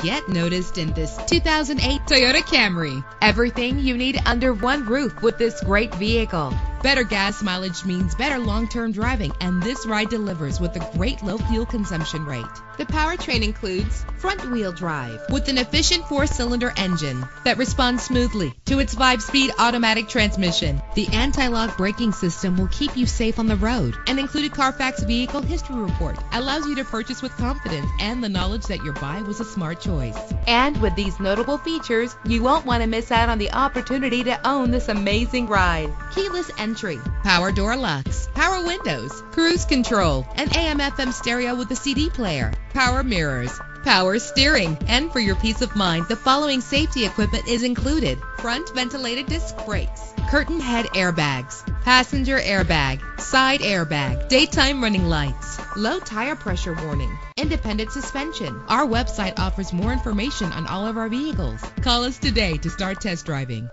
Get noticed in this 2008 Toyota Camry. Everything you need under one roof with this great vehicle. Better gas mileage means better long-term driving, and this ride delivers with a great low fuel consumption rate. The powertrain includes front-wheel drive with an efficient 4-cylinder engine that responds smoothly to its 5-speed automatic transmission. The anti-lock braking system will keep you safe on the road. An included Carfax Vehicle History Report allows you to purchase with confidence and the knowledge that your buy was a smart choice. And with these notable features, you won't want to miss out on the opportunity to own this amazing ride. Keyless entry, power door locks, power windows, cruise control, an AM/FM stereo with a CD player, power mirrors, power steering. And for your peace of mind, the following safety equipment is included: front ventilated disc brakes, curtain head airbags, passenger airbag, side airbag, daytime running lights, low tire pressure warning, independent suspension. Our website offers more information on all of our vehicles. Call us today to start test driving.